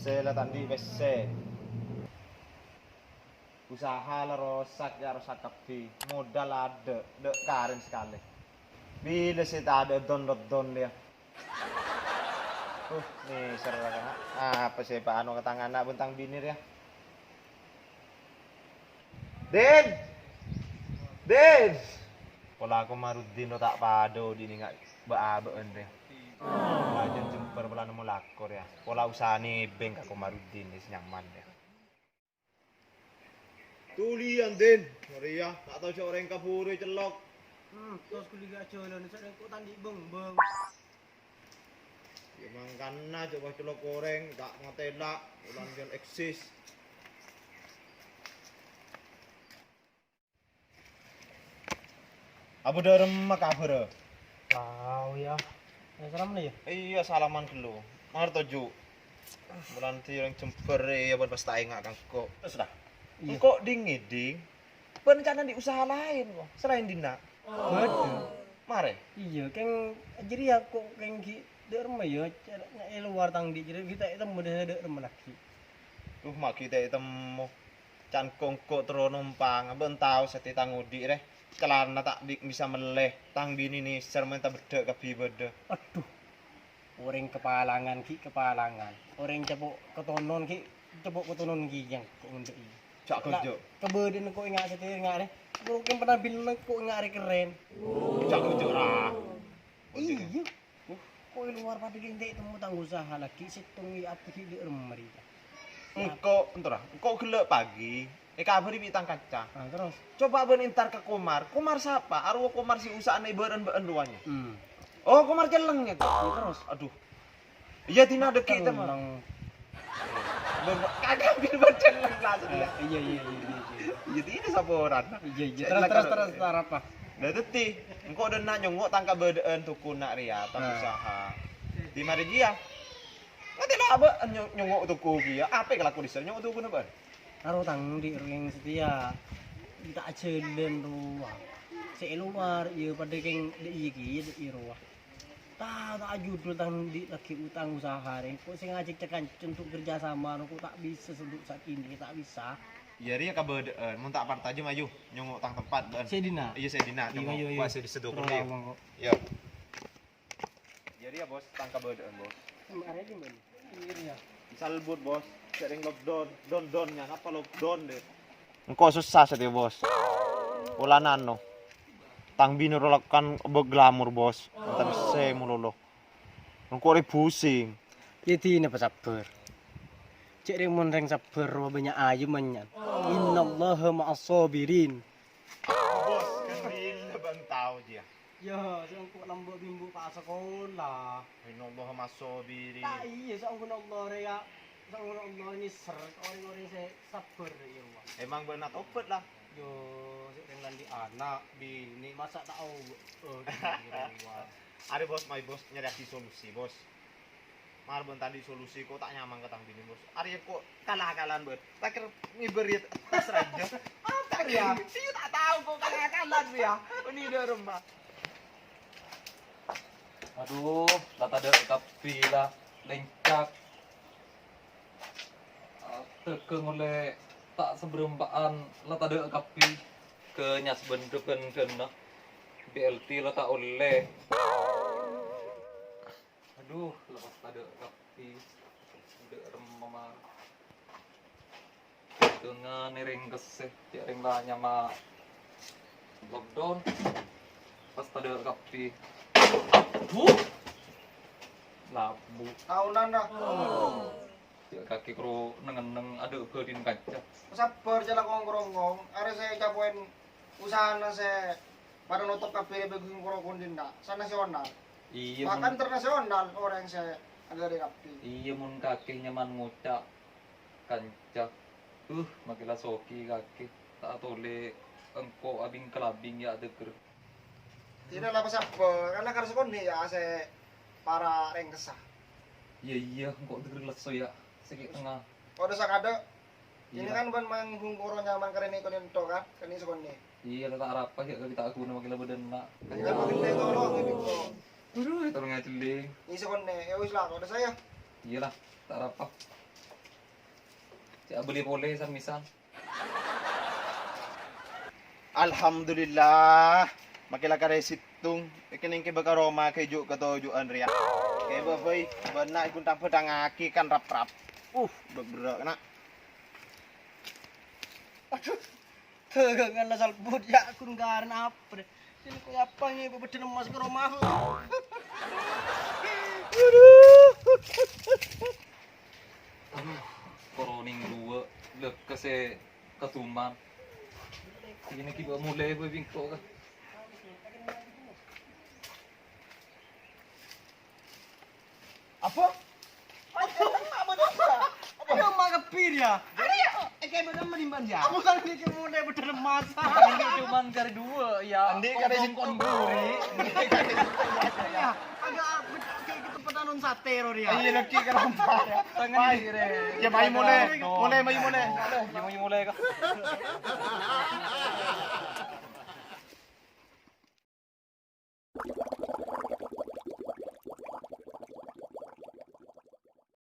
lah tadi bese. Usaha lah rosak ya rosak kapi. Modal ada, dek karen sekali. Bila sih tak ada don dia. Nih seru kan. Apa sih Pak Anu ketang anak bentang binir ya. Den. Pola aku marudin tak pado di ni ngak baabeun deh. Aja jemper bola nemu lakor ya. Pola usaha nih bank aku marudin ni nyaman deh. Tulian Den, Maria, tak tahu si orang kabur celok. Terus kuliah jalan saya kok tandi beng. Ya mangkana coba celok goreng, tak ngatela, ulang jan eksis. Abu darem mak kabar. Tahu ya. Salam nih ya. Iya salaman dulu. Mar toju. Bulan ti yang jemper ya buat pas tae ngak kangko. Sudah. Iya. Kok ding. Berencana di usaha lain kok. Selain dina. Betul. Mare. Iya, keng jadi aku keng ki dek rumah ya, luar tang di jadi kita itu mudah dek rumah lagi. Mak kita temu can kongko terus numpang. Ben tau seti tangudi reh. Celana tak bisa meleh. Tang bini ni sermen tak bedek kabi bede. Aduh. Orang kepalangan. Orang cepuk ketonon ki yang kok ngendek iki. Cak kerja. Kebeden kok ingat setir ingat deh. Kok yang pernah bilang kok ingat keren. Cak kerja lah. Iya. Kok luar pada geng dek temu tang usaha lagi situng i apa ki dek rumah mereka. Engkau entar. Engkau gelek pagi. Kabari bitang kaca. Nah, terus Coba ben intar ke Komar. Komar siapa? Arwah Komar si usahane beureun-beureun duanya. Oh, Oh, Komar jeleng ya. terus Aduh. Iya tina deki teh mah. Kagak bin jeleng lah dia. Iya. Jadi ini saboran. Iya. Terus apa? Lah teti, engko udah nyongok tangka beudeun tukuna ria tang usaha. Di mari dia. Ngerti lah abe nyongok tuku dia. Apa kelaku di nyongok tuku na ba? Karo tang di ring setia. Tak jelen ruang. Si luar iya pada keng di iki di ruang. Tak judul tang di lagi utang usaha ring. Kok sing ngajak cekan untuk kerja sama kok tak bisa seduk saat ini tak bisa. Iya ria ka beudeun, mun tak partaj maju nyongok tang tempat ben. Sedina. Iya Sedina, Iya. Wah diseduk Terus dulu. ngomong kok. Yo. Jadi ya bos, tangka beudeun bos. Kemarin di mana? Iya. Salbut bos, sering lockdown, don-donnya apa lockdown deh. Engkau susah sih bos. Ulanan no. Tang binur lakukan beglamur bos. Tapi saya mulolo. Engkau pusing. Jadi ini sabar. Cek ring mun reng sabar banyak ayu manyan. Innallaha ma'as sabirin. Bos, kan bang tahu dia. Ya, sing kok lambok bimbo pak sekolah. Inallah masobiri. Tak iya sang Allah ya. Sang Allah ini ser orang-orang saya sabar ya Allah. Emang benar topet lah. Yo, sik ring landi anak bini masa tak au. Ada bos, my bos nyari solusi bos. Mar ben tadi solusi kok tak nyamang ketang bini bos. Arya kok kalah-kalahan bet. Tak kira ngiberi tas raja. Apa ya? Sih tak tahu kok kalah-kalahan ya. Ini dia rumah. Aduh, lata ada kapi lah, lencak. Tekeng oleh tak seberempaan lata ada kapi ke nyas bentukan kena BLT lata oleh. Aduh, lepas ada kapi udah remamar. Dengan nering keseh, jaring lah nyama lockdown. Pas ada kapi. Labu Tahunan dah. ya kaki kro neng ada ke din kaca Sabar jalan ngongkrong. Are saya capoin usaha saya pada nutup kafe bagi ngongkrong dinda. Sana nasional. iya Bahkan internasional orang saya ada di kafe. iya mun kaki nyaman ngucap kancak makilah soki kaki tak tole engko abing kelabing ya deker Tidak lah sabar karena karena sekoni ya saya para rengkesah. iya engko deker leso ya segi tengah Kalau sak ada ini iya kan ban manggung koro nyaman keren ikon itu kan kini sekoni. iya tak rapah ya kita aku nama makilah bedena Kan makin deh tolong ini kok. aduh itu ngaceling Ini sekoni ya wis lah kalau saya. iyalah tak rapah Cak beli boleh san misal. Alhamdulillah. Makila ka resitung. Ikining ke baka Roma kay juk katojuan ria. Kay baboy, bana ikun tang pedang aki kan rap-rap. Beberak nak. Tegangan lah salbut ya aku nggaran apa deh. Sini kau apa nih bebeden emas ke rumah. Koroning dua lek kase katuman. Ini kita mulai bingkok kan. Apa? Ada magapir ya. Kayak bener menimban ya. Aku kan ini mulai beden emas. Ini cuman kali dua ya. Andi ka resitung guri. Ya, agak kayak gitu petanun sate ro dia. Iya laki ka Roma. Tangan dire. Ya mai mulai. Mulai mai mulai. Mulai kah?